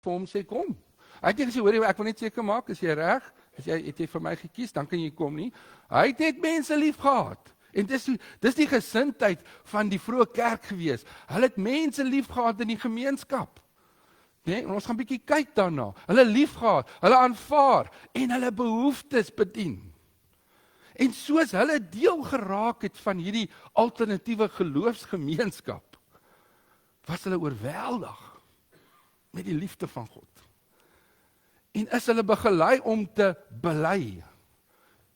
vir hom sê, kom. Hy het nie gesê, hoor, ek wil net seker maak, is jy reg? Het jy vir my gekies, dan kan jy kom nie. Hy het net mense lief gehad. En dis die gesindheid van die vroeë kerk gewees. Hulle het mense lief gehad in die gemeenskap. Nee, en ons gaan bietjie kyk daarna. Hulle lief gehad, hulle aanvaar en hulle behoeftes bedien. En soos hulle deel geraak het van hierdie alternatiewe geloofsgemeenskap, was hulle oorweldig met die liefde van God. En is hulle begelei om te bely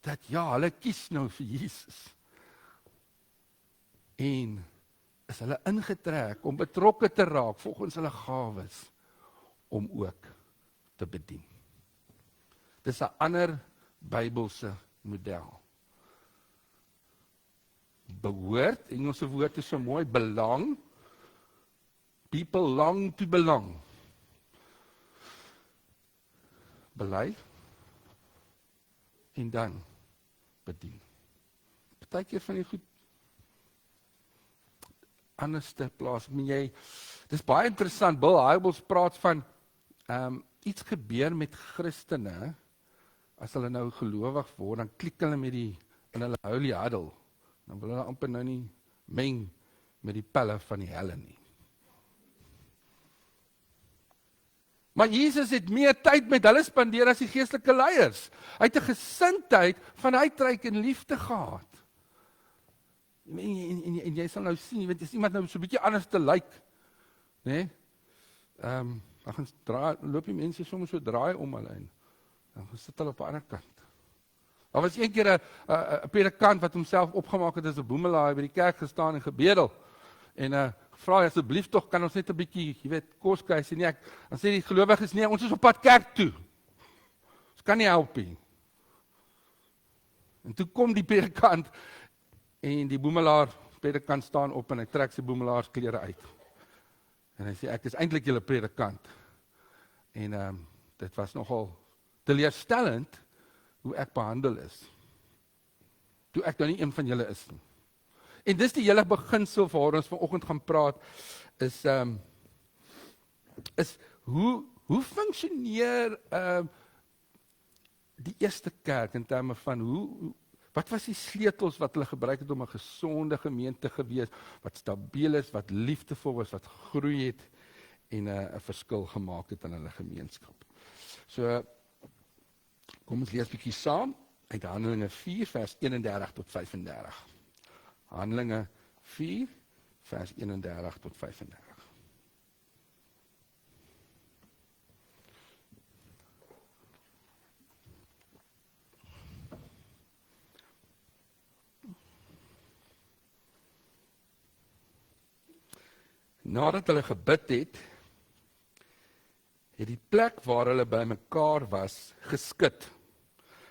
dat ja, hulle kies nou vir Jesus. En is hulle ingetrek om betrokke te raak volgens hulle gawes om ook te bedien. Dis 'n ander Bybelse model. Behoort, Engelse woord is so mooi, belong. People long to belong. Bely en dan bedien. Partykeer van die goed anders te plaas. Dis baie interessant. Bill Hybels praat van iets gebeur met Christene as hulle nou gelowig word, dan klik hulle in hulle holy huddle. Dan wil hulle amper nou nie meng met die pelle van die helle nie. Maar Jesus het meer tyd met hulle spandeer as die geestelike leiers. Hy het 'n gesindheid van uitreik en liefde gehad. En jy sal nou sien, as iemand nou so 'n bietjie anders te lyk, né? Dan loop die mense soms so draai om hulle en dan sit hulle op 'n ander kant. Daar was een keer 'n predikant wat homself opgemaak het as 'n boemelaar by die kerk gestaan en gebedel. En vra asseblief tog, kan ons net 'n bietjie, jy weet, kos kry? Sê nee, dan sê die gelowiges, nee, ons is op pad kerk toe. Ons kan nie help nie. En toe kom die predikant en die boemelaar predikant staan op en hy trek sy boemelaarsklere uit. En hy sê, ek is eintlik julle predikant. En dit was nogal teleurstellend hoe ek behandel is. Toe ek nou nie een van julle is nie. En dis die hele beginsel waar ons vanoggend gaan praat, is hoe funksioneer die eerste kerk in terme van wat was die sleutels wat hulle gebruik het om 'n gesonde gemeente gewees, wat stabiel is, wat liefdevol was, wat groei het en 'n verskil gemaak het in hulle gemeenskap. So, kom ons lees 'n bietjie saam uit Handelinge 4 vers 31 tot 35. Handelinge 4 vers 31 tot 35. Nadat hulle gebid het die plek waar hulle bymekaar was geskud.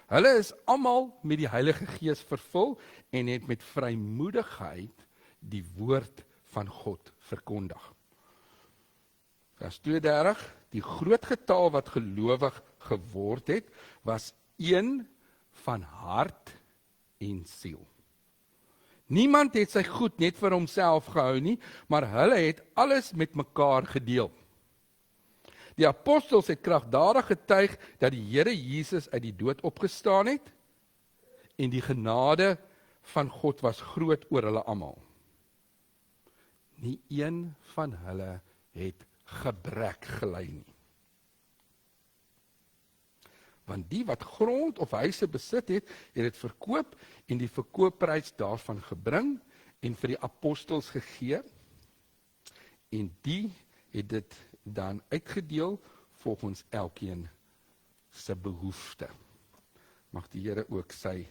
Hulle is almal met die Heilige Gees vervul en het met vrymoedigheid die woord van God verkondig. Vers 32, die groot getal wat gelowig geword het, was een van hart en siel. Niemand het sy goed net vir homself gehou nie, maar hulle het alles met mekaar gedeel. Die apostels het kragtadig getuig dat die Here Jesus uit die dood opgestaan het en die genade van God was groot oor hulle almal. Nie een van hulle het gebrek gely nie. Want die wat grond of huise besit het, het dit verkoop en die verkoopprys daarvan gebring en vir die apostels gegee en die het dit dan uitgedeel volgens elkeen se behoefte. Mag die Here ook sy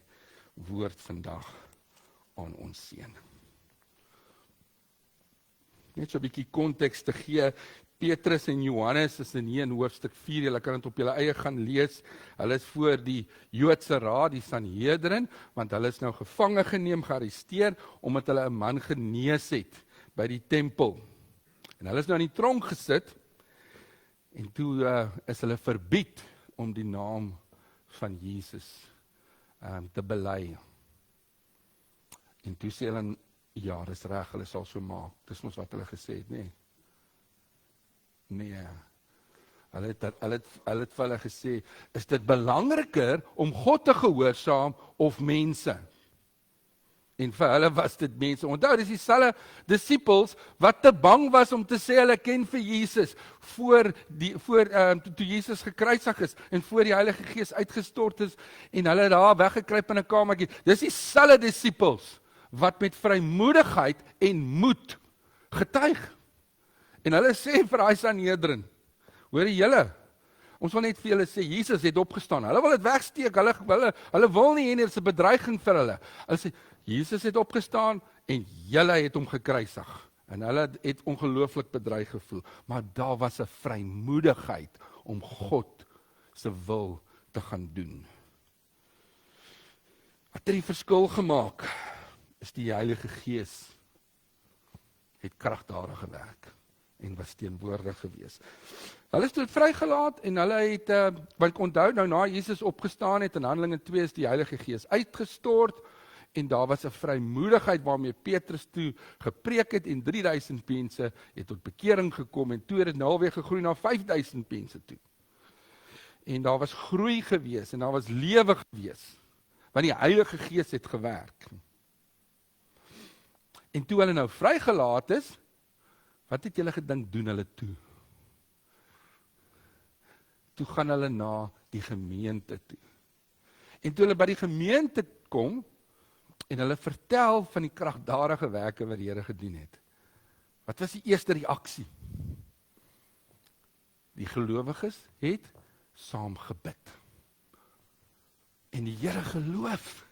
woord vandag aan ons seën. Net so 'n bietjie konteks te gee, Petrus en Johannes is in hoofstuk 4, julle kan dit op julle eie gaan lees. Hulle is voor die Joodse raad, die Sanhedrin, want hulle is nou gevange geneem, gearresteer, omdat hulle 'n man genees het by die tempel. En hulle is nou in die tronk gesit, en toe is hulle verbied om die naam van Jesus te bely. En toe sê hulle, ja, dis reg, hulle sal so maak. Dis mos wat hulle gesê het, nee. Hulle het vir hulle gesê, is dit belangriker om God te gehoorsaam of mense? En vir hulle was dit mense. Onthou, dis dieselfde disippels wat te bang was om te sê hulle ken vir Jesus toe Jesus gekruisig is en voor die Heilige Gees uitgestort is en hulle daar weggekruip in 'n kamertjie. Dis dieselfde disippels wat met vrymoedigheid en moed getuig. En hulle sê vir daai Sanhedrin, hoor julle, ons wil net vir julle sê, Jesus het opgestaan. Hulle wil dit wegsteek, hulle wil nie hê dit is 'n bedreiging vir hulle. Hulle sê, Jesus het opgestaan en julle het hom gekruisig. En hulle het ongelooflik bedreig gevoel. Maar daar was 'n vrymoedigheid om God se wil te gaan doen. Wat het die verskil gemaak? Is die Heilige Gees het kragtadig gewerk en was teenwoordig gewees. Hulle is toe vrygelaat en hulle het, want ek onthou nou na Jesus opgestaan het in Handelinge 2 is die Heilige Gees uitgestort en daar was 'n vrymoedigheid waarmee Petrus toe gepreek het en 3000 mense het tot bekering gekom en toe het dit nou alweer gegroei na 5000 mense toe. En daar was groei gewees en daar was lewe gewees, want die Heilige Gees het gewerk. En toe hulle nou vrygelaat is, wat het julle gedink doen hulle toe? Toe gaan hulle na die gemeente toe. En toe hulle by die gemeente kom, en hulle vertel van die kragtadige werke wat die Here gedoen het. Wat was die eerste reaksie? Die gelowiges het saam gebid. En die Here geloof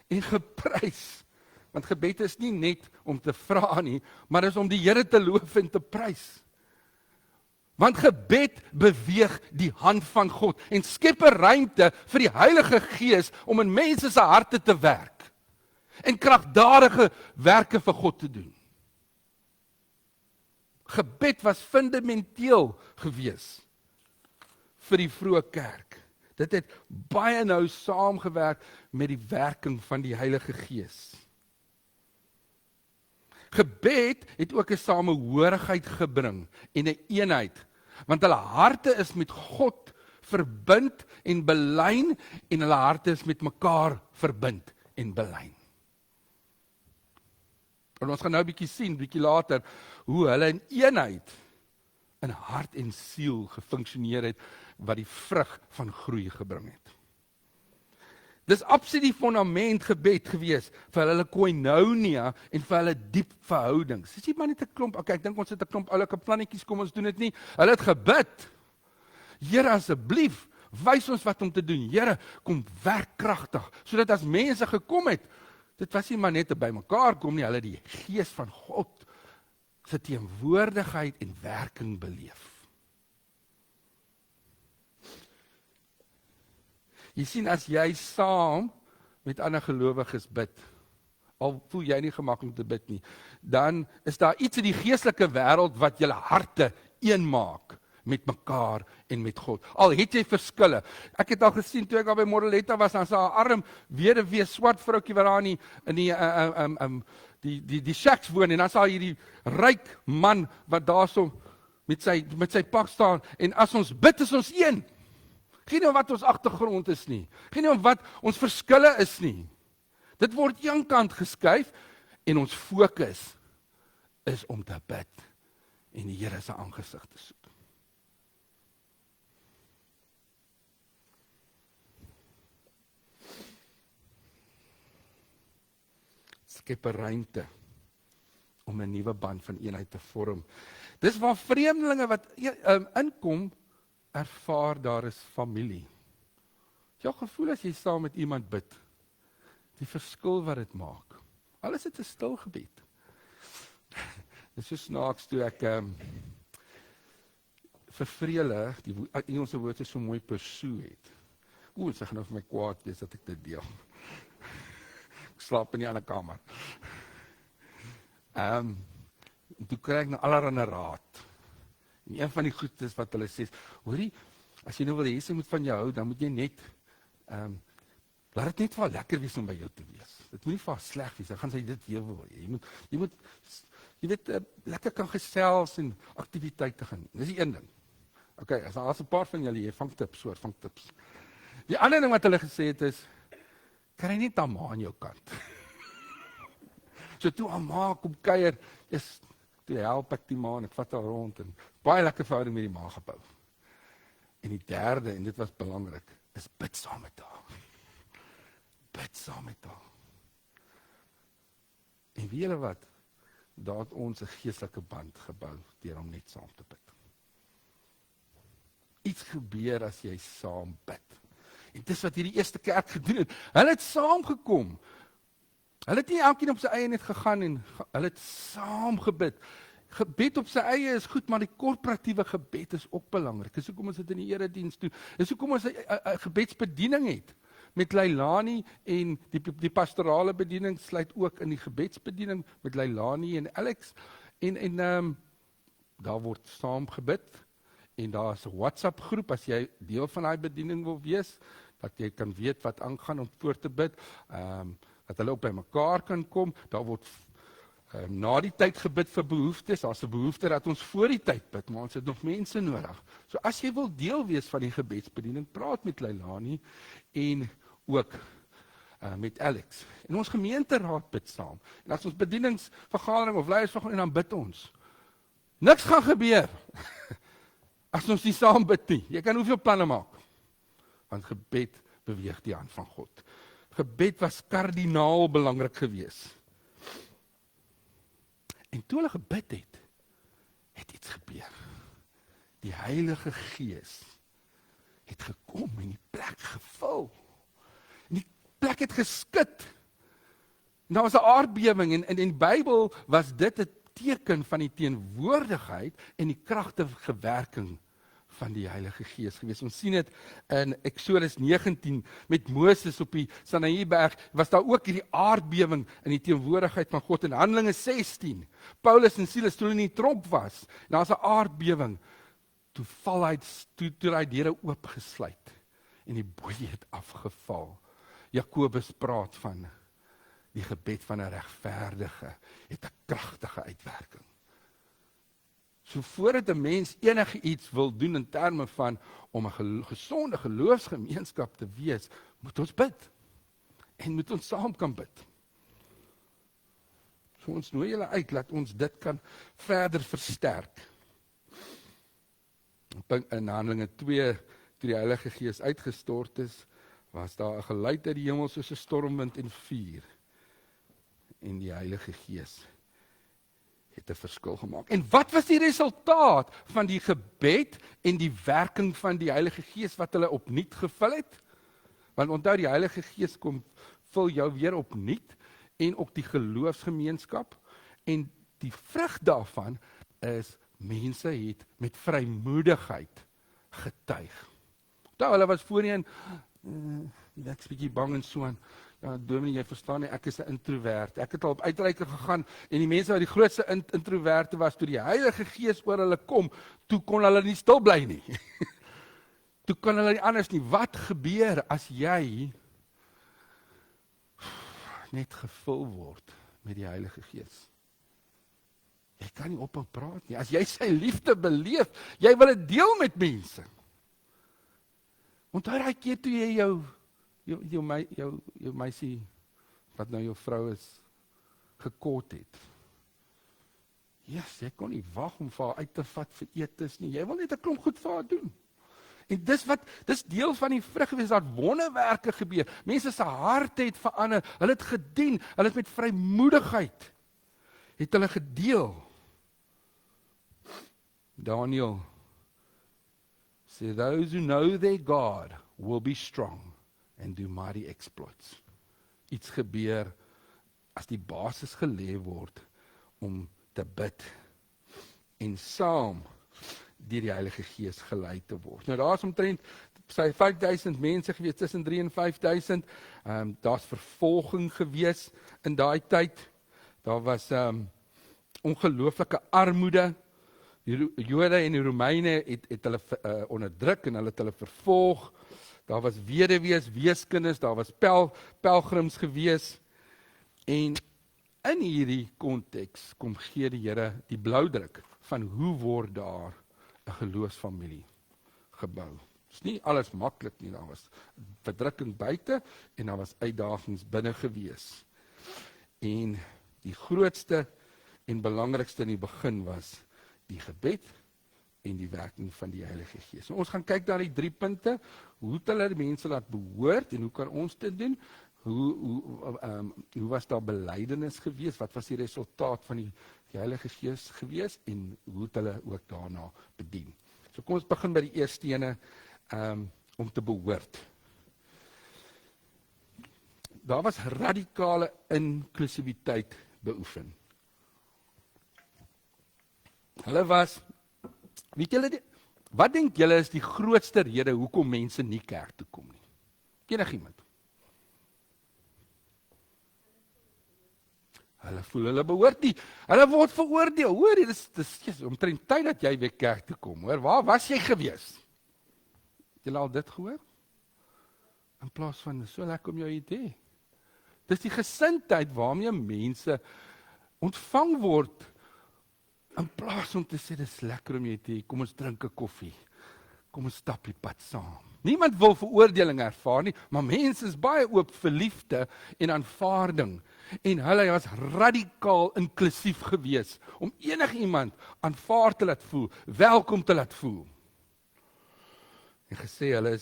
en geprys. Want gebed is nie net om te vra nie, maar is om die Here te loof en te prys. Want gebed beweeg die hand van God en skep 'n ruimte vir die Heilige Gees om in mense se harte te werk en kragtadige werke vir God te doen. Gebed was fundamenteel gewees vir die vroeë kerk. Dit het baie nou saamgewerk met die werking van die Heilige Gees. Gebed het ook 'n samehorigheid gebring en 'n eenheid, want hulle harte is met God verbind en belyn en hulle harte is met mekaar verbind en belyn. En ons gaan nou 'n bietjie sien, bietjie later, hoe hulle in eenheid in hart en siel gefunksioneer het, wat die vrug van groei gebring het. Dis absoluut die fundament gebed gewees vir hulle koinonia en vir hulle diep verhoudings. Dis nie maar net 'n klomp, okay, ek dink ons het 'n klomp oulike plannetjies, kom ons doen dit nie. Hulle het gebid. Here, asseblief, wys ons wat om te doen. Here, kom werk kragtig, sodat as mense gekom het, dit was nie maar net by mekaar kom nie, hulle die Gees van God se teenwoordigheid en werking beleef. Jy sien, as jy saam met ander gelowiges bid, al voel jy nie gemaklik om te bid nie, dan is daar iets in die geestelike wêreld wat julle harte een maak met mekaar en met God. Al het jy verskille. Ek het al gesien toe ek al by Moreletta was, dan sa 'n arm weduwee swart vroukie wat daar in die shacks woon en dan sa hierdie ryk man wat daarso met sy pak staan en as ons bid is ons een. Geen nie om wat ons agtergrond is nie. Geen nie om wat ons verskille is nie. Dit word een kant geskuif en ons fokus is om te bid en die Here se aangesig te soek. Skep 'n ruimte om 'n nuwe band van eenheid te vorm. Dis waar vreemdelinge wat inkom, ervaar daar is familie. Jou gevoel as jy saam met iemand bid, die verskil wat dit maak. Alles het 'n stil gebed. Dis so snaaks toe ek vir Vrele, die Engelse woord is so mooi pursue het. Sy gaan nou vir my kwaad wees dat ek dit deel. Ek slaap in die ander kamer. Toe kry ek nou allerhande raad. En een van die goedes wat hulle sê, hoorie, as jy nou wil hê sy moet van jou hou, dan moet jy net, laat dit net vir haar lekker wees om by jou te wees. Dit moet nie vir haar sleg wees, dan gaan sy dit weer wil hê. Jy weet, lekker kan gesels en aktiwiteite gaan. Dis die een ding. Okay, as 'n paar van julle hier vang tips hoor, vang tips. Die ander ding wat hulle gesê het is, kry net Amma aan jou kant. So toe Amma kom kuier, toe help ek die ma en ek vat haar rond en baie lekker verhouding met die ma gebou. En die derde, en dit was belangrik, is bid saam met haar. Bid saam met haar. En weet julle wat? Daar het ons 'n geestelike band gebou deur om net saam te bid. Iets gebeur as jy saam bid. En dis wat hierdie eerste kerk gedoen het. Hulle het saamgekom. Hulle het nie elkeen op sy eie net gegaan en hulle het saam gebid. Gebed op sy eie is goed, maar die korporatiewe gebed is ook belangrik. Dis hoekom ons dit in die erediens doen. Dis hoekom ons 'n gebedsbediening het. Met Leilani en die pastorale bediening sluit ook in die gebedsbediening met Leilani en Alex. En daar word saam gebid. En daar is 'n WhatsApp groep as jy deel van daai bediening wil wees, dat jy kan weet wat aangaan om voor te bid. Dat hulle ook by mekaar kan kom. Daar word na die tyd gebid vir behoeftes. Daar's 'n behoefte dat ons voor die tyd bid, maar ons het nog mense nodig. So as jy wil deel wees van die gebedsbediening, praat met Leilani en ook met Alex. En ons gemeenteraad bid saam. En as ons bedieningsvergadering of leiersvergadering, dan bid ons. Niks gaan gebeur as ons nie saam bid nie. Jy kan hoeveel planne maak. Want gebed beweeg die hand van God. Gebed was kardinaal belangrik geweest. En toe hulle gebid het iets gebeur. Die Heilige Gees het gekom en die plek gevul. En die plek het geskit. En daar was 'n aardbewing en in die Bybel was dit 'n teken van die teenwoordigheid en die kragtige werking van die Heilige Gees gewees. Ons sien dit in Eksodus 19 met Moses op die Sinaïberg, was daar ook hierdie aardbewing in die teenwoordigheid van God. In Handelinge 16, Paulus en Silas toe in die tronk was, en daar's 'n aardbewing, toe val hy, toe hy deure oopgesluit en die boei het afgeval. Jakobus praat van die gebed van 'n regverdige het 'n kragtige uitwerking. So voordat 'n mens enige iets wil doen in terme van om 'n gesonde geloofsgemeenskap te wees, moet ons bid. En moet ons saam kan bid. So ons nooi julle uit, laat ons dit kan verder versterk. In Handelinge 2, toe die Heilige Gees uitgestort is, was daar 'n geluid uit die hemel soos 'n stormwind en vuur. En die Heilige Gees het 'n verskil gemaak. En wat was die resultaat van die gebed en die werking van die Heilige Gees wat hulle opnuut gevul het? Want onthou, die Heilige Gees kom vul jou weer opnuut en ook die geloofsgemeenskap. En die vrug daarvan is mense het met vrymoedigheid getuig. Onthou, hulle was voorheen ek's bietjie bang en so aan. Ja, Dominee, jy verstaan nie, ek is 'n introwert. Ek het al op uitreike gegaan en die mense wat die grootste introverte was, toe die Heilige Gees oor hulle kom, toe kon hulle nie stil bly nie. Toe kon hulle nie anders nie. Wat gebeur as jy net gevul word met die Heilige Gees? Jy kan nie ophou praat nie. As jy sy liefde beleef, jy wil dit deel met mense. Onthou daai keer toe jy jou meisie, wat nou jou vrou is, gekort het. Jy kon nie wag om vir haar uit te vat vir etes nie. Jy wil net 'n klomp goed vir haar doen. En dis deel van die vrug gewees, dat wonderwerke gebeur. Mense se harte het verander. Hulle het gedien, hulle het met vrymoedigheid het hulle gedeel. Daniel sê, those who know their God will be strong and do mighty exploits. Iets gebeur as die basis gelê word om te bid en saam deur die Heilige Gees gelei te word. Nou daar's omtrent 5000 mense gewees, tussen 3 en 5000. Daar's vervolging gewees in daai tyd. Daar was ongelooflike armoede. Die Jode en die Romeine het hulle onderdruk en hulle het hulle vervolg. Daar was weduwees, weeskinders, daar was pelgrims gewees. En in hierdie konteks kom gee die Here die bloudruk van hoe word daar 'n geloofsfamilie gebou. Dit is nie alles maklik nie, daar was verdrukking buite en daar was uitdagings binne gewees. En die grootste en belangrikste in die begin was die gebed en die werking van die Heilige Gees. So ons gaan kyk na die 3 punte, hoe het hulle die mense laat behoort en hoe kan ons dit doen? Hoe was daar belydenis gewees? Wat was die resultaat van die Heilige Gees gewees en hoe het hulle ook daarna bedien? So kom ons begin by die eerste ene, om te behoort. Daar was radikale inklusiwiteit beoefen. Hulle was, weet julle, wat dink julle is die grootste rede hoekom mense nie kerk toe kom nie? Enigiemand? Hulle voel hulle behoort nie. Hulle word veroordeel. Hoor, dit is omtrent tyd dat jy weer kerk toe kom. Hoor, waar was jy gewees? Het julle al dit gehoor? In plaas van, so lekker om jou idee. Dis die gesindheid waarmee mense ontvang word, in plaas om te sê, dis lekker om jou te hê, kom ons drink 'n koffie, kom ons stap die pad saam. Niemand wil veroordeling ervaar nie, maar mense is baie oop vir liefde en aanvaarding, en hulle was radikaal inklusief gewees, om enigiemand aanvaar te laat voel, welkom te laat voel. En gesê, hulle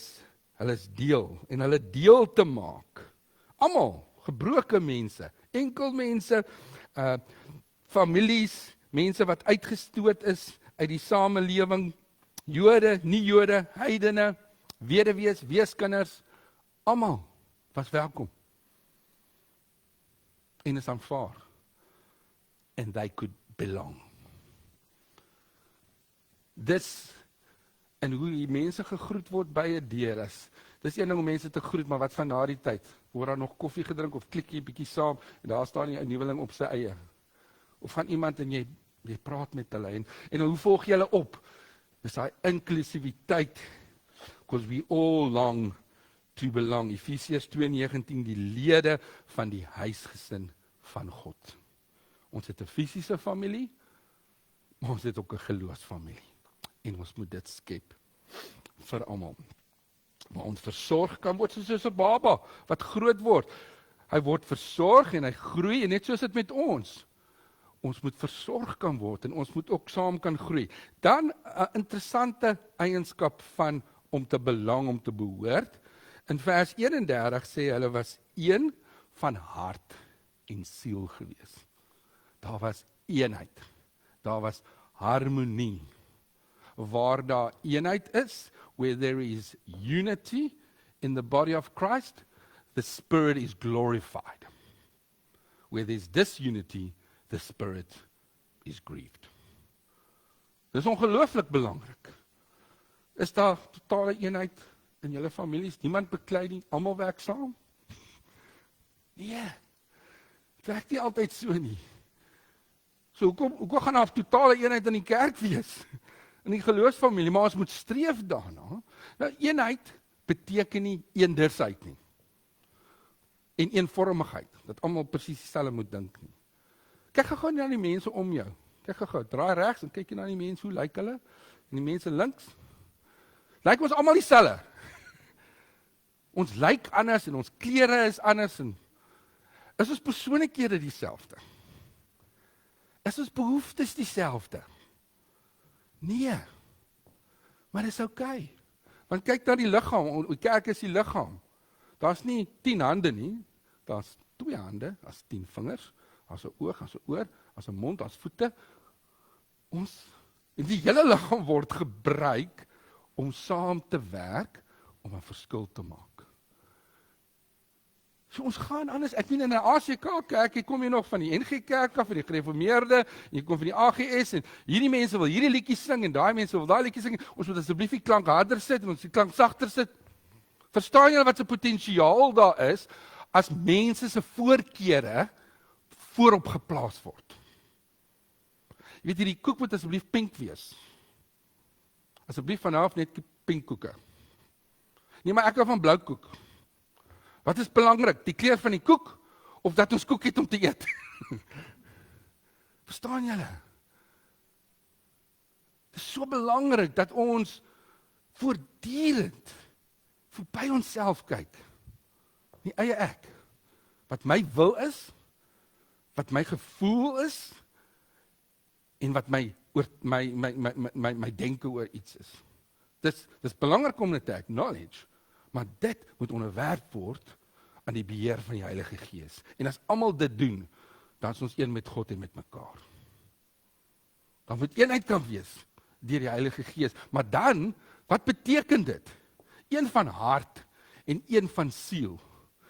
is deel, en hulle deel te maak. Almal, gebroke mense, enkel mense, families, mense wat uitgestoot is uit die samelewing, Jode, nie Jode, heidene, weduwees, weeskinders, almal was welkom. En is aanvaar. And they could belong. Dis, en hoe die mense gegroet word by 'n deur is, dis een ding om mense te groet, maar wat van na die tyd? Word daar nog koffie gedrink of klik jy 'n bietjie saam, en daar staan nie 'n nuweling op sy eie. Of gaan iemand en jy praat met hulle, en hoe volg jy hulle op? Dis daai inklusiwiteit, because we all long to belong. Efesiërs 2:19, die lede van die huisgesin van God. Ons het 'n fisiese familie, maar ons het ook 'n geloofsfamilie. En ons moet dit skep vir almal. Maar ons versorg kan word soos 'n baba wat groot word. Hy word versorg en hy groei, en net soos dit met ons. Ons moet versorg kan word en ons moet ook saam kan groei. Dan 'n interessante eienskap van om te belang, om te behoort. In vers 31 sê hulle was een van hart en siel gewees. Daar was eenheid. Daar was harmonie. Waar daar eenheid is, where there is unity in the body of Christ, the Spirit is glorified. Where there's disunity, the Spirit is grieved. Dis ongelooflik belangrik. Is daar totale eenheid in julle families? Niemand beklei nie, almal werk saam? Nee, het werk nie altyd so nie. So hoekom gaan daar totale eenheid in die kerk wees? In die geloofsfamilie, maar ons moet streef daarna. Nou, eenheid beteken nie eendersheid nie. En eenvormigheid, dat almal presies dieselfde moet dink nie. Kyk gou na die mense om jou. Kyk gou, draai regs en kyk jy na die mense, hoe lyk hulle? En die mense links. Lyk ons almal dieselfde. Ons lyk anders en ons klere is anders en is ons persoonlikhede dieselfde? Is ons behoeftes dieselfde? Nee. Maar dis oukei. Want kyk na die liggaam, die kerk is die liggaam. Daar's nie 10 hande nie, daar's 2 hande, daar's 10 vingers. As 'n oog, as 'n oor, as 'n mond, as voete. En die hele liggaam word gebruik om saam te werk, om 'n verskil te maak. So ons gaan anders, ek meen in 'n ACK kerk, jy kom hier nog van die NG Kerk af, van die Gereformeerde, jy kom van die AGS, en hierdie mense wil hierdie liedjies sing, en daai mense wil daai liedjies sing, ons moet asseblief die klank harder sit, en ons die klank sagter sit. Verstaan julle wat se potensiaal daar is, as mense se voorkeure voorop geplaas word. Jy weet, hierdie koek moet asseblief pink wees. Asseblief vanaf net pink koeke. Nee, maar ek hou van blou koek. Wat is belangrik? Die kleur van die koek, of dat ons koek het om te eet? Verstaan julle? Het is so belangrik dat ons voortdurend verby onsself kyk. Nie eie ek. Wat my wil is, wat my gevoel is, en wat my denke oor iets is. Dis belangrik om dit te acknowledge, maar dit moet onderwerp word aan die beheer van die Heilige Gees. En as almal dit doen, dan is ons een met God en met mekaar. Dan moet eenheid kan wees deur die Heilige Gees. Maar dan, wat beteken dit? Een van hart en een van siel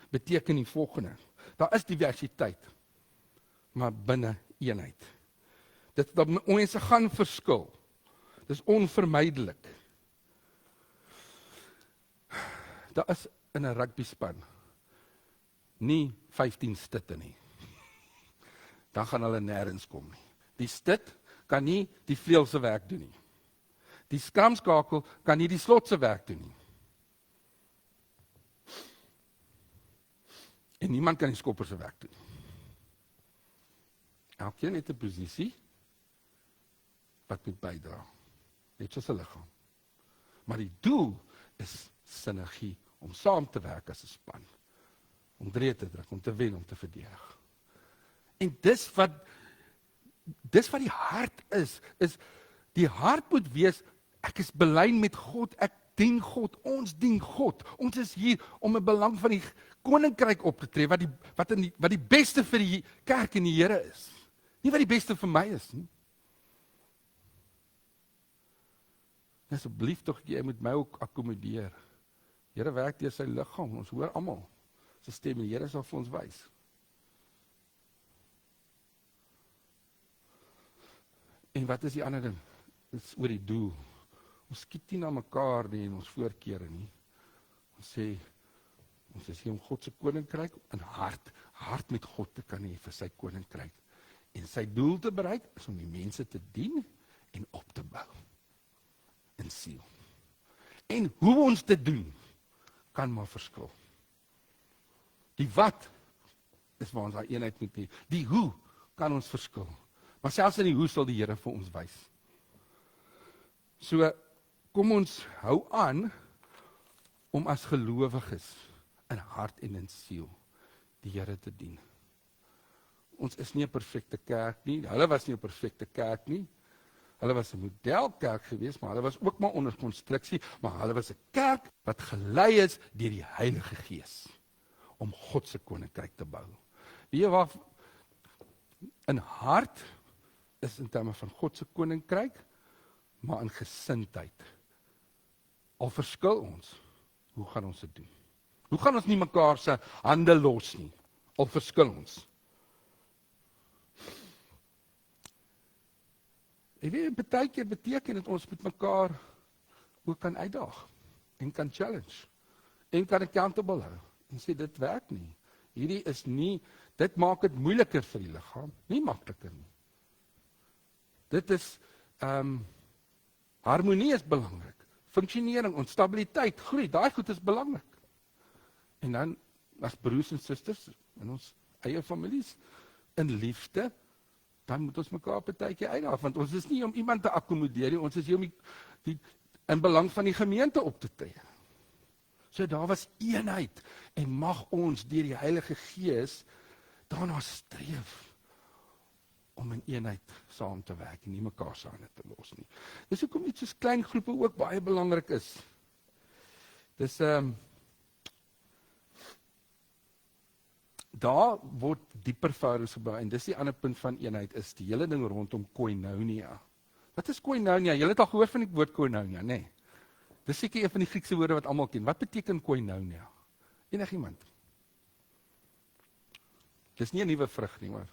beteken die volgende. Daar is diversiteit, maar binne eenheid. Dat mense gaan verskil. Dis onvermydelik. Daar is in 'n rugbyspan nie 15 stutte nie. Dan gaan hulle nêrens kom nie. Die stut kan nie die vleuel se werk doen nie. Die skramskakel kan nie die slot se werk doen nie. En niemand kan die skopper se werk doen. Elkeen het 'n posisie wat moet bydra. Net soos 'n liggaam. Maar die doel is sinergie, om saam te werk as 'n span. Om drie te druk, om te wen, om te verdedig. En dis wat die hart is die hart moet wees, ek is belyn met God, ek dien God, ons dien God. Ons is hier om 'n belang van die koninkryk op te tree, wat die beste vir die kerk en die Here is. Nie wat die beste vir my is nie. Asseblief tog, jy moet my ook akkommodeer. Here werk deur sy liggaam, ons hoor almal sy stem, die Here sal vir ons wys. En wat is die ander ding? Dit is oor die doel. Ons skiet nie na mekaar nie en ons voorkeure nie. Ons sê, ons is hier om God se koninkryk in hart met God te kan hê vir sy koninkryk. En sy doel te bereik is om die mense te dien en op te bou. In siel. En hoe ons dit doen, kan maar verskil. Die wat is waar ons daai eenheid moet hê. Die hoe kan ons verskil. Maar selfs in die hoe sal die Here vir ons wys. So, kom ons hou aan om as gelowiges in hart en in siel die Here te dien. Ons is nie 'n perfekte kerk nie. Hulle was nie 'n perfekte kerk nie. Hulle was 'n modelkerk geweest, maar hulle was ook maar onder konstruksie, maar hulle was 'n kerk wat gelei is deur die Heilige Gees om God se koninkryk te bou. Weet jy wat? In hart is in terme van God se koninkryk, maar in gesindheid. Al verskil ons, hoe gaan ons dit doen? Hoe gaan ons nie mekaar se hande los nie? Al verskil ons. Ek weet, baie keer beteken dit ons met mekaar ook kan uitdaag en kan challenge en kan accountable hou en sê dit werk nie. Hierdie is nie, dit maak dit moeiliker vir die liggaam, nie makliker nie. Dit is harmonie is belangrik. Funksionering, ons stabiliteit, groei, daai goed is belangrik. En dan as broers en susters in ons eie families in liefde, dan moet ons mekaar partytjie uitdaag, want ons is nie om iemand te akkommodeer nie, ons is hier om in belang van die gemeente op te tree. So daar was eenheid, en mag ons deur die Heilige Gees daarna streef om in eenheid saam te werk en nie mekaar se hande te los nie. Dis hoekom iets soos klein groepe ook baie belangrik is. Dis daar word dieper verhoudings gebou, en dis die ander punt van eenheid, is die hele ding rondom koinonia. Wat is koinonia? Julle het al gehoor van die woord koinonia, nee? Dis seker een van die Griekse woorde wat almal ken. Wat beteken koinonia? Enigiemand? Dis nie 'n nuwe vrug nie, hoor.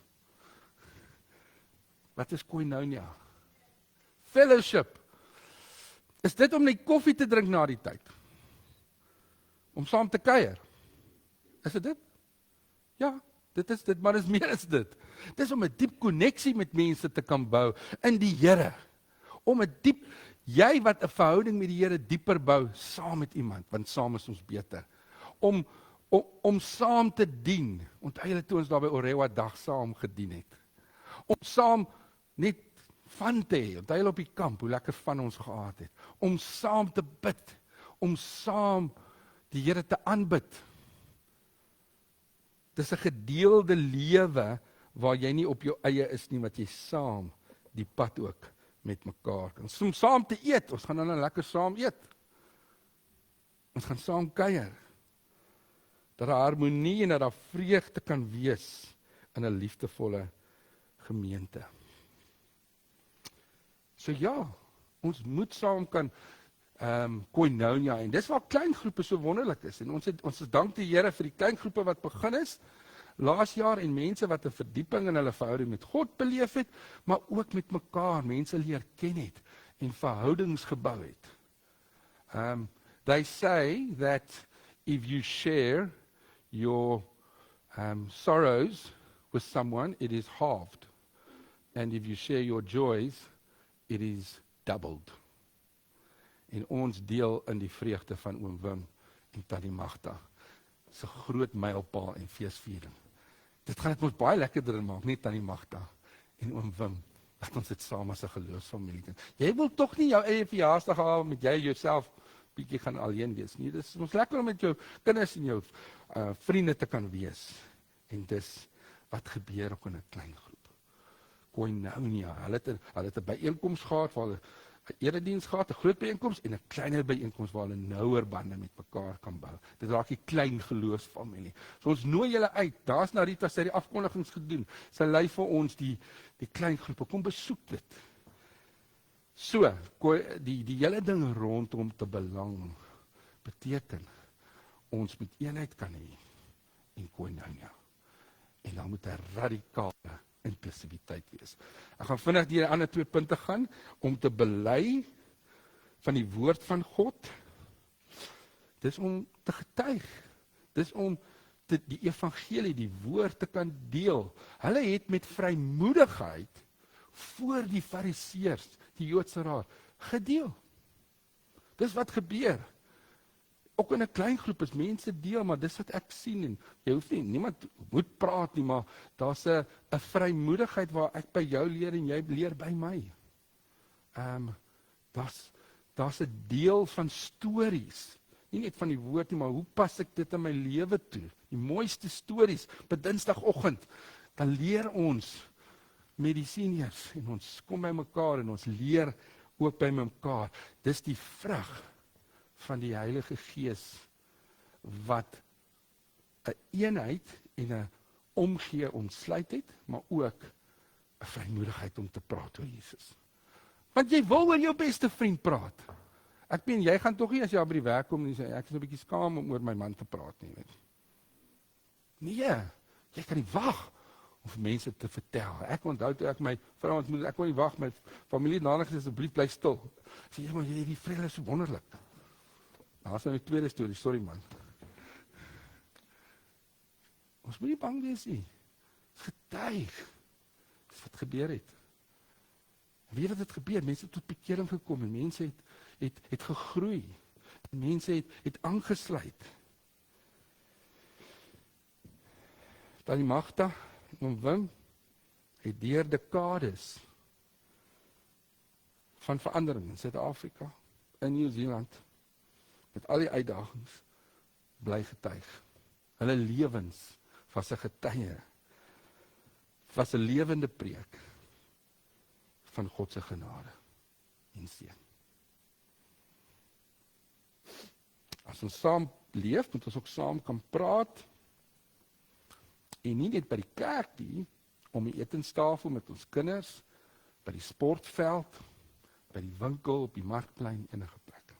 Wat is koinonia? Fellowship. Is dit om net koffie te drink na die tyd? Om saam te kuier? Is dit dit? Ja, dit is dit, maar dit is meer as dit. Dit is om 'n diep koneksie met mense te kan bou in die Here. Om 'n diep, jy wat 'n verhouding met die Here dieper bou saam met iemand, want saam is ons beter. Om saam te dien. Onthou julle toe ons daar by Orewa dag saam gedien het. Om saam net van te hê, onthou julle op die kamp, hoe lekker van ons gehad het, om saam te bid, om saam die Here te aanbid. Dis 'n gedeelde lewe, waar jy nie op jou eie is nie, wat jy saam die pad ook met mekaar kan. Om saam te eet, ons gaan dan lekker saam eet. Ons gaan saam kuier. Dat daar harmonie en dat daar vreugde kan wees in 'n liefdevolle gemeente. So ja, ons moet saam kan koinonia, en dis waar kleingroepe so wonderlik is, en ons is dank die Here vir die kleingroepe wat begin is, laas jaar, en mense wat 'n verdieping in hulle verhouding met God beleef het, maar ook met mekaar, mense leer ken het, en verhoudings gebou het. They say that if you share your sorrows with someone, it is halved. And if you share your joys, it is doubled. En ons deel in die vreugde van oom Wim en Tannie Magda. Dis 'n groot mylpaal en feesviering. Dit gaan dit ons baie lekkerder maak, nie Tannie Magda en oom Wim, dat ons dit saam as 'n geloofsfamilie doen. Jy wil tog nie jou eie verjaarsdag hê met jy jouself bietjie gaan alleen wees nie. Dis ons lekker om met jou kinders en jou vriende te kan wees. En dis wat gebeur ook in 'n klein groep. Koinonia, hulle het 'n byeenkoms gehad waar hulle 'n erediens gehad, 'n groot byeenkoms en 'n kleiner byeenkoms waar hulle nouer bande met mekaar kan bou. Dit raak die klein geloofsfamilie. So ons nooi julle uit. Daar's Narita sy die afkondigings gedoen. Sy lei vir ons die klein groepe. Kom besoek dit. So, die hele ding rondom te belang beteken ons moet eenheid kan hê en koinonia. En dan moet 'n radikale inklusiwiteit wees. Ek gaan vinnig deur die ander 2 punte gaan om te bely van die woord van God. Dis om te getuig. Dis om die evangelie, die woord te kan deel. Hulle het met vrymoedigheid voor die fariseërs, die Joodse raad, gedeel. Dis wat gebeur. Ook in 'n klein groep is mense deel, maar dis wat ek sien, en jy hoef nie, niemand moet praat nie, maar daar's 'n vrymoedigheid waar ek by jou leer en jy leer by my. Daar's 'n deel van stories, nie net van die woord nie, maar hoe pas ek dit in my lewe toe? Die mooiste stories, by Dinsdagoggend, dan leer ons met die seniors, en ons kom by mekaar, en ons leer ook by mekaar. Dis die vrug van die Heilige Gees, wat 'n eenheid en 'n omgee ontsluit het, maar ook 'n vrymoedigheid om te praat oor Jesus. Want jy wil oor jou beste vriend praat. Ek meen, jy gaan tog nie as jy by die werk kom en sê, ek is 'n bietjie skaam om oor my man te praat nie, weet. Nee, jy kan nie wag om vir mense te vertel. Ek onthou toe ek my vrou ontmoet, ek kon nie wag, my familie nader gesê, asseblief bly stil. Sê jy, maar jy die vrede is so wonderlik. Daar's nou 'n tweede storie, sorry man. Ons moet nie bang wees nie. Getuig. Dis wat gebeur het. En weet wat het gebeur? Mense het tot bekering gekom en mense het gegroei. En mense het aangesluit. Tannie Magda en Wim het deur dekades van verandering in Suid-Afrika, in Nieu-Seeland, met al die uitdagings, bly getuig. Hulle lewens was 'n getuie, was 'n lewende preek van God se genade en seën. As ons saam leef, moet ons ook saam kan praat, en nie net by die kerk nie, om die etenstafel met ons kinders, by die sportveld, by die winkel, op die markplein, enige plek.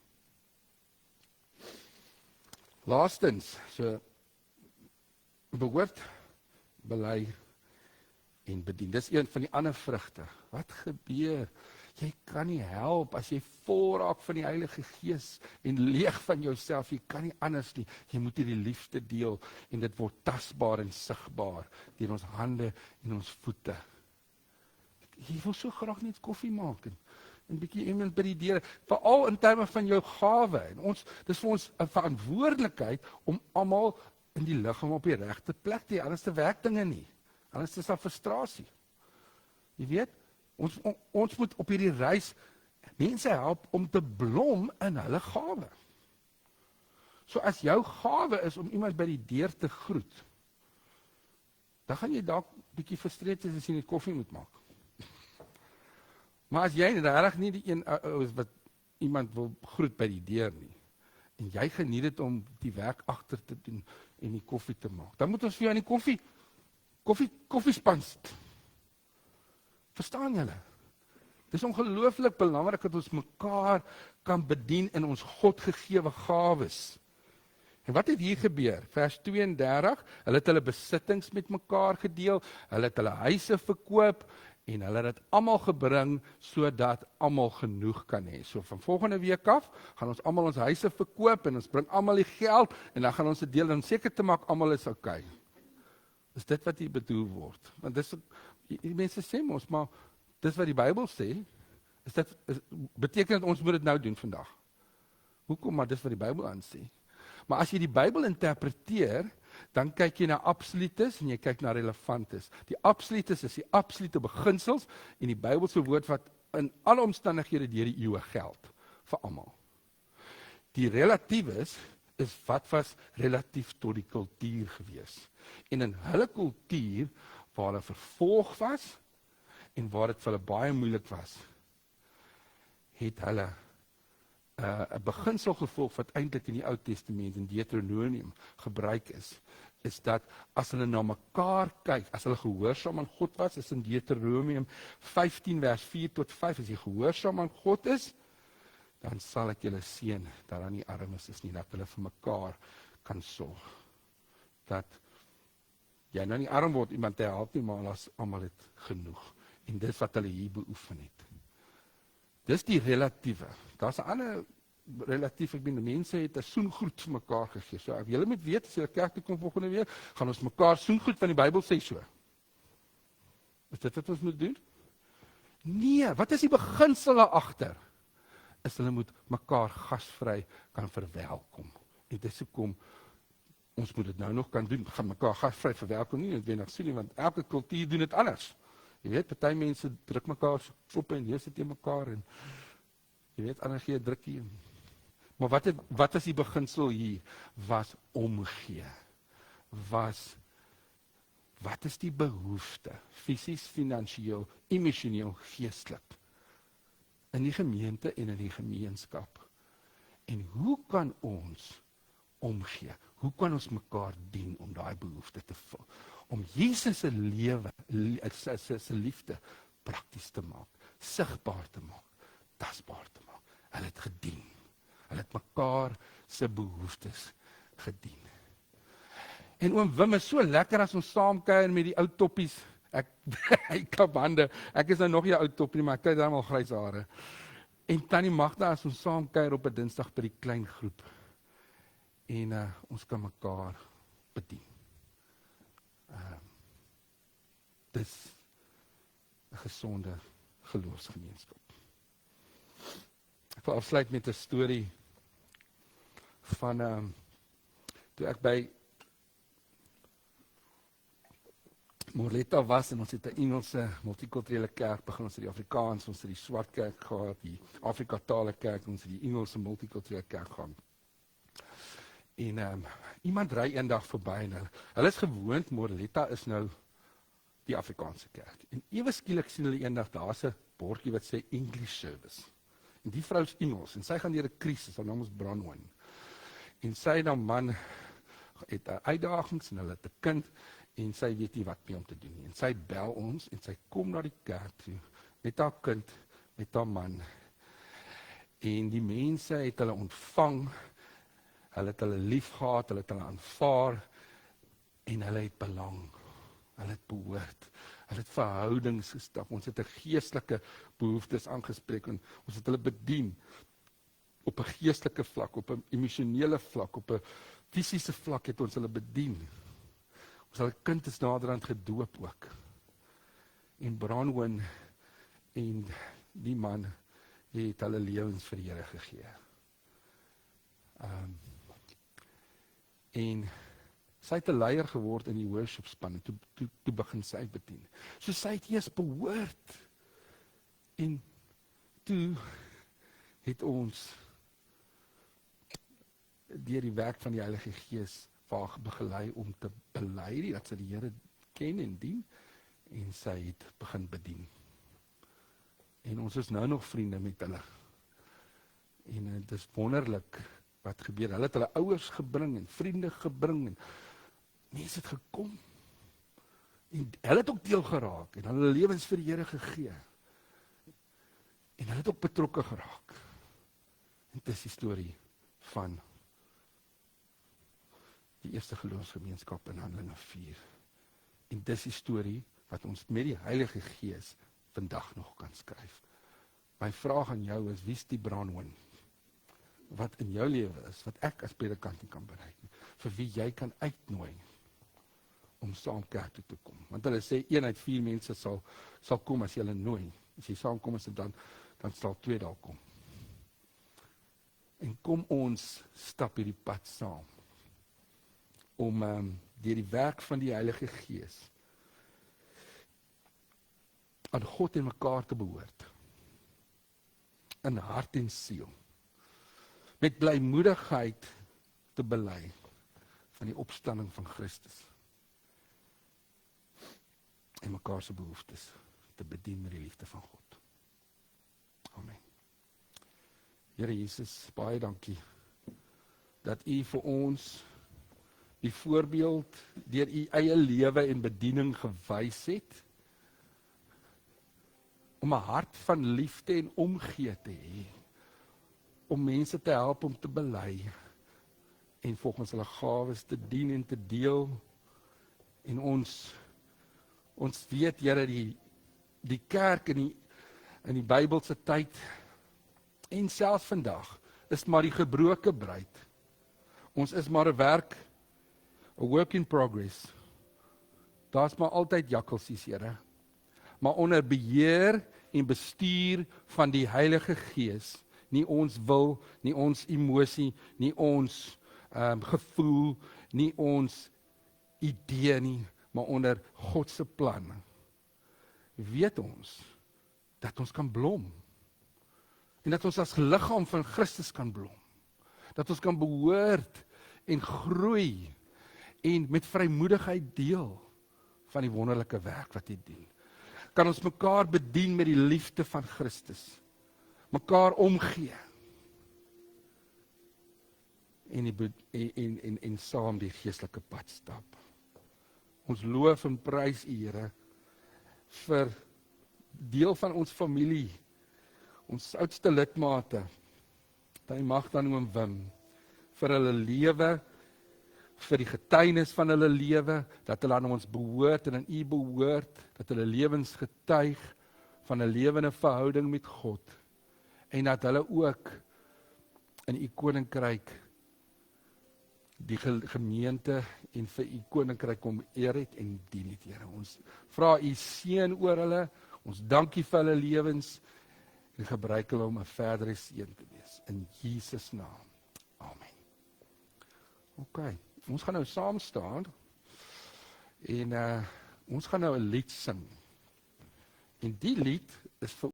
Laastens, so behoort, bely en bedien. Dis een van die ander vrugte. Wat gebeur? Jy kan nie help as jy vol raak van die Heilige Gees en leeg van jouself. Jy kan nie anders nie. Jy moet hierdie liefde deel en dit word tasbaar en sigbaar deur ons hande en ons voete. Jy wil so graag net koffie maak en 'n bietjie iemand by die deur, veral in terme van jou gawe. En dis vir ons 'n verantwoordelikheid om almal in die liggaam op die regte plek te hê. Anders te werk dinge nie. Anders is daar frustrasie. Jy weet, Ons moet op hierdie reis mense help om te blom in hulle gawe. So as jou gawe is om iemand by die deur te groet, dan gaan jy dalk bietjie frustreerd wees as jy net koffie moet maak. Maar as jy regtig nie die een is wat iemand wil groet by die deur nie, en jy geniet dit om die werk agter te doen en die koffie te maak, dan moet ons vir jou aan die koffiespan sit. Verstaan julle? Dis ongelooflik belangrik dat ons mekaar kan bedien in ons Godgegewe gawes. En wat het hier gebeur? Vers 32, hulle het hulle besittings met mekaar gedeel, hulle het hulle huise verkoop, en hulle het dit almal gebring, sodat almal genoeg kan hê. So van volgende week af, gaan ons almal ons huise verkoop, en ons bring almal die geld, en dan gaan ons dit deel, en seker te maak, almal is okay. Is dit wat hier bedoel word? Want dis, die mense sê ons, maar dis wat die Bybel sê, beteken dat ons moet dit nou doen vandag. Hoekom? Maar dis wat die Bybel aansê. Maar as jy die Bybel interpreteer, dan kyk jy na absolutes en jy kyk na relevantes. Die absolutes is die absolute beginsels en die Bybelse woord wat in alle omstandighede deur die eeue geld vir almal. Die relatiewes is wat was relatief tot die kultuur gewees. En in hulle kultuur waar hulle vervolg was en waar dit vir hulle baie moeilik was, het hulle 'n beginsel gevolg wat eintlik in die Ou Testament in Deuteronomium gebruik is dat as hulle na mekaar kyk, as hulle gehoorsaam aan God was, is in Deuteronomium 15 vers 4 tot 5, as jy gehoorsaam aan God is, dan sal ek julle seën dat daar nie armes is nie, dat hulle vir mekaar kan sorg. Dat jy nou nie arm word iemand te help nie, maar as almal het genoeg. En dis wat hulle hier beoefen het. Dis die relatiewe. Daar's 'n ander relatief, ek bedoel, mense het 'n soengroet vir mekaar gegee. So, julle moet weet, as julle kerk toe kom volgende week, gaan ons mekaar soengroet, want die Bybel sê so. Is dit wat ons moet doen? Nee, wat is die beginsel daar agter? Is hulle moet mekaar gasvry kan verwelkom. En dis hoekom ons moet dit nou nog kan doen, gaan mekaar gasvry verwelkom nie, noodwendig so nie, want elke kultuur doen dit anders. Jy weet, party mense druk mekaar op en neus teen mekaar en jy weet, ander gee 'n drukkie. Maar wat is die beginsel hier? Was omgee. Wat is die behoefte? Fisies, finansieel, emosioneel, geestelik. In die gemeente en in die gemeenskap. En hoe kan ons omgee? Hoe kan ons mekaar dien om daai behoefte te vul? Om Jesus se lewe, se liefde prakties te maak, sigbaar te maak, tasbaar te maak. Hulle het gedien. Hulle het mekaar se behoeftes gedien. En oom Wim is so lekker as ons saam kuier met die ou toppies. Hy klap hande. Ek is nou nog nie 'n ou toppie, maar ek kry dan al grys hare. En tannie Magda as ons saam kuier op 'n Dinsdag by die klein groep. En ons kan mekaar bedien. Dis 'n gesonde geloofsgemeenskap. Ek wil afsluit met 'n storie van toe ek by Morletta was en ons het 'n Engelse multikulturele kerk begin, ons het die Afrikaans, ons het die swart kerk gehad, die Afrikatale kerk, ons het die Engelse multikulturele kerk gehad. En iemand ry eendag verby en hulle is gewoond, Morletta is nou die Afrikaanse kerk. En ewe skielik sien hulle eendag, daar's 'n bordjie wat sê English service. En die vrou is Engels en sy gaan deur 'n krisis, haar naam is Bronwyn. En sy dan man het 'n uitdagings en hulle het 'n kind en sy weet nie wat mee om te doen nie. En sy bel ons en sy kom na die kerk toe met haar kind, met haar man. En die mense het hulle ontvang, hulle het hulle lief gehad, hulle het hulle aanvaar en hulle het belang. Hulle het behoort. Hulle het verhoudings gestap. Ons het 'n geestelike behoeftes aangespreek en ons het hulle bedien op 'n geestelike vlak, op 'n emosionele vlak, op 'n fisiese vlak het ons hulle bedien. Ons hulle kind is naderhand gedoop ook. En Bronwyn en die man het hulle lewens vir die Here gegee. En sy het 'n leier geword in die worship span en toe begin sy bedien. So sy het eers behoort En toe het ons deur die werk van die Heilige Gees vaag begelei om te bely dat sy die Here ken en dien, en sy het begin bedien. En ons is nou nog vriende met hulle. En dit is wonderlik wat gebeur. Hulle het hulle ouers gebring en vriende gebring en mense het gekom. En hulle het ook deel geraak en hulle lewens vir die Here gegee. En hulle het ook betrokke geraak. En dit is die storie van die eerste geloofsgemeenskap in Handelinge 4. En dis die storie wat ons met die Heilige Gees vandag nog kan skryf. My vraag aan jou is, wie is die Branwen wat in jou lewe is, wat ek as predikant nie kan bereik nie, vir wie jy kan uitnooi om saam kerk toe te kom. Want hulle sê 1 uit 4 mense sal kom as jy hulle nooi. As jy saamkom as dan sal 2 daar kom. En kom ons stap hierdie pad saam om deur die werk van die Heilige Gees aan God en mekaar te behoort. In hart en siel. Met blymoedigheid te bely van die opstanding van Christus. En mekaar se behoeftes te bedien met die liefde van God. Amen. Here Jesus, baie dankie dat U vir ons die voorbeeld deur U eie lewe en bediening gewys het, om 'n hart van liefde en omgee te hê, om mense te help om te bely, en volgens hulle gawes te dien en te deel, en ons weet, Here, die kerk in die Bybelse tyd, en selfs vandag, is maar die gebroke bruid. Ons is maar 'n werk, 'n work in progress. Daar's maar altyd jakkalsies, Here. Maar onder beheer en bestuur van die Heilige Gees, nie ons wil, nie ons emosie, nie ons gevoel, nie ons idee nie, maar onder God se plan. Weet ons dat ons kan blom. En dat ons as liggaam van Christus kan blom. Dat ons kan behoort en groei en met vrymoedigheid deel van die wonderlike werk wat hy doen. Kan ons mekaar bedien met die liefde van Christus. Mekaar omgee. En saam die geestelike pad stap. Ons loof en prys U, Here, vir deel van ons familie, ons oudste lidmate, Hy mag dan oom Wim, vir hulle lewe, vir die getuienis van hulle lewe, dat hulle aan ons behoort en aan U behoort, dat hulle lewens getuig van 'n lewende verhouding met God, en dat hulle ook in U koninkryk die gemeente en vir U koninkryk kom eer het en dien het, Here. Ons vra U seën oor hulle, ons dankie vir hulle lewens, en gebruik hulle om 'n verdere seën te wees. In Jesus naam. Amen. OK, ons gaan nou saam staan, en ons gaan nou 'n lied sing. En die lied is vir